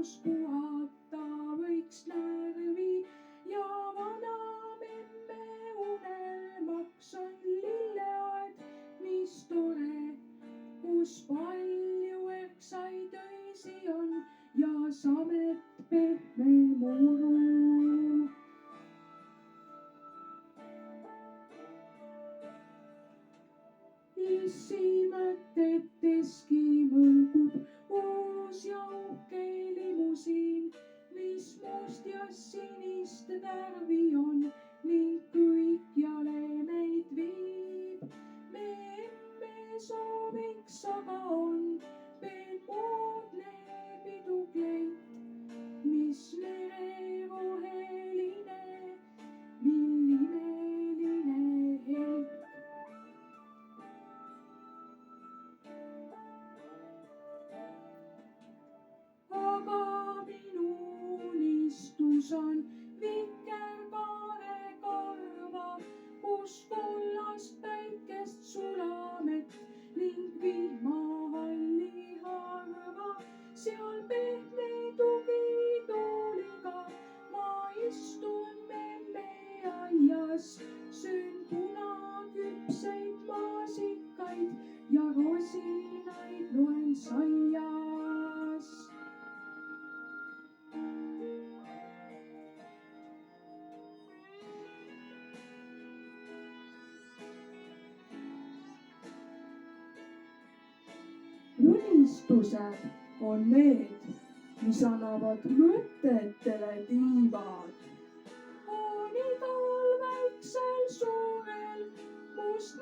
kus puhata võiks närvi ja vanamemme unelmaks on lilleaed, mis tore, kus palju eksaid öisi on ja samet pehme muru. Issi mõteteski mõlgub uus ja uhke limusiin, mis must ja sinist värvi on ning kõikjale meid viib. Me emme sooviks aga on peenmoodne pidukleit, mis mereroheline, mil imeline helk. Aga minu unistus on vikerkaarekarva, kus kullast päikest sulamet ning vihmahalli harva. Seal pehme tugitooliga ma istun memme aias, söön punaküpseid maasikaid ja rosinaid loen saias. Unistused on need, mis annavad mõtetele tiivad. On igal väiksel suurel must